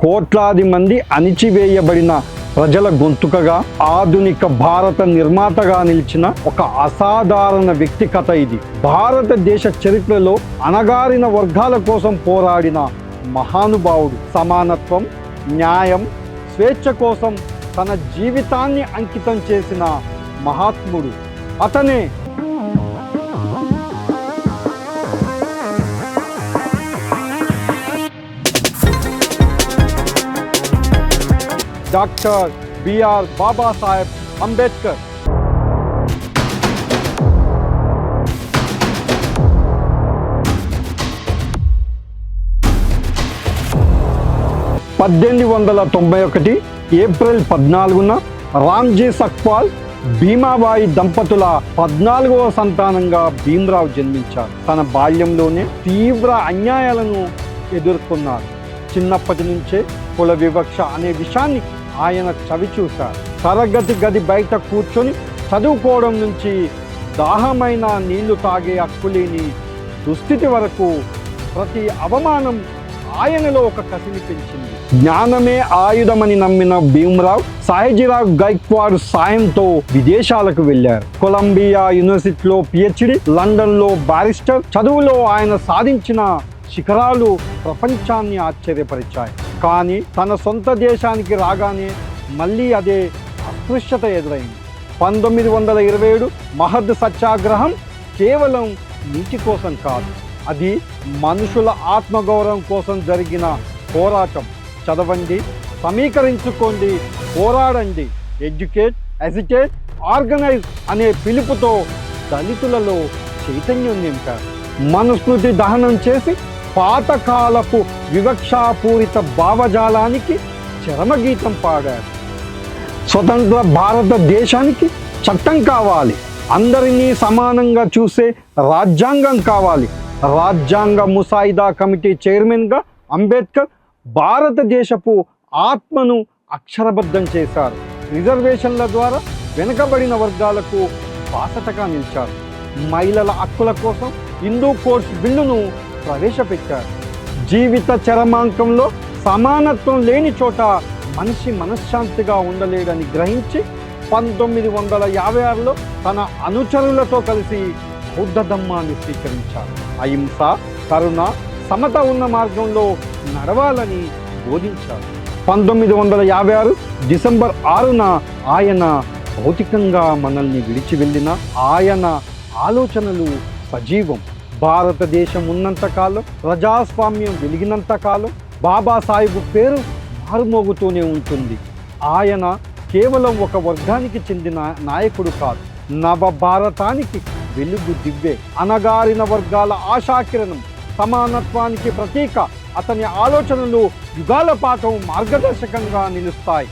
కోట్లాది మంది అణిచివేయబడిన ప్రజల గొంతుకగా ఆధునిక భారత నిర్మాతగా నిలిచిన ఒక అసాధారణ వ్యక్తి కథ ఇది. భారతదేశ చరిత్రలో అణగారిన వర్గాల కోసం పోరాడిన మహానుభావుడు. సమానత్వం, న్యాయం, స్వేచ్ఛ కోసం తన జీవితాన్ని అంకితం చేసిన మహాత్ముడు అతనే doctor B R Babasaheb Ambedkar. April 14న రామ్జీ సక్పాల్, భీమాబాయి దంపతుల 14వ సంతానంగా భీమ్రావ్ జన్మించారు. తన బాల్యంలోనే తీవ్ర అన్యాయాలను ఎదుర్కొన్నారు. చిన్నప్పటి నుంచే కుల వివక్ష అనే విషయాన్ని ఆయన చవిచూశారు. తరగతి గది బయట కూర్చొని చదువుకోవడం నుంచి దాహమైన నీళ్లు తాగే హక్కులేని దుస్థితి వరకు ప్రతి అవమానం ఆయనలో ఒక కసిని పెంచింది. జ్ఞానమే ఆయుధమని నమ్మిన భీమ్రావ్ సాయాజీరావ్ గైక్వాడ్ సాయంతో విదేశాలకు వెళ్లారు. కొలంబియా యూనివర్సిటీలో పిహెచ్డి, లండన్లో బారిస్టర్. చదువులో ఆయన సాధించిన శిఖరాలు ప్రపంచాన్ని ఆశ్చర్యపరిచాయి. కానీ తన సొంత దేశానికి రాగానే మళ్ళీ అదే అస్పృశ్యత ఎదురైంది. 1927 మహద్ సత్యాగ్రహం కేవలం నీటి కోసం కాదు, అది మనుషుల ఆత్మగౌరవం కోసం జరిగిన పోరాటం. చదవండి, సమీకరించుకోండి, పోరాడండి, ఎడ్యుకేట్, ఎజిటేట్, ఆర్గనైజ్ అనే పిలుపుతో దళితులలో చైతన్యం నింపారు. మనుస్మృతి దహనం చేసి పాతకాలపు వివక్షాపూరిత భావజాలానికి చరమగీతం పాడారు. స్వతంత్ర భారతదేశానికి చట్టం కావాలి, అందరినీ సమానంగా చూసే రాజ్యాంగం కావాలి. రాజ్యాంగ ముసాయిదా కమిటీ చైర్మన్గా అంబేద్కర్ భారతదేశపు ఆత్మను అక్షరబద్ధం చేశారు. రిజర్వేషన్ల ద్వారా వెనుకబడిన వర్గాలకు బాసటగా నిలిచారు. మహిళల హక్కుల కోసం హిందూ కోడ్స్ బిల్లును ప్రవేశపెట్టారు. జీవిత చరమాంకంలో సమానత్వం లేని చోట మనిషి మనశ్శాంతిగా ఉండలేడని గ్రహించి 1956లో తన అనుచరులతో కలిసి బౌద్ధ ధర్మాన్ని స్వీకరించారు. అహింస, కరుణ, సమత ఉన్న మార్గంలో నడవాలని బోధించారు. 1956 డిసెంబర్ 6న ఆయన భౌతికంగా మనల్ని విడిచి వెళ్ళిన ఆయన ఆలోచనలు సజీవం. భారతదేశం ఉన్నంతకాలం, ప్రజాస్వామ్యం వెలిగినంతకాలం బాబాసాహెబ్ పేరు మారుమోగుతూనే ఉంటుంది. ఆయన కేవలం ఒక వర్గానికి చెందిన నాయకుడు కాదు, నవ భారతానికి వెలుగు దివ్వే, అణగారిన వర్గాల ఆశాకిరణం, సమానత్వానికి ప్రతీక. అతని ఆలోచనలు యుగాల పాటు మార్గదర్శకంగా నిలుస్తాయి.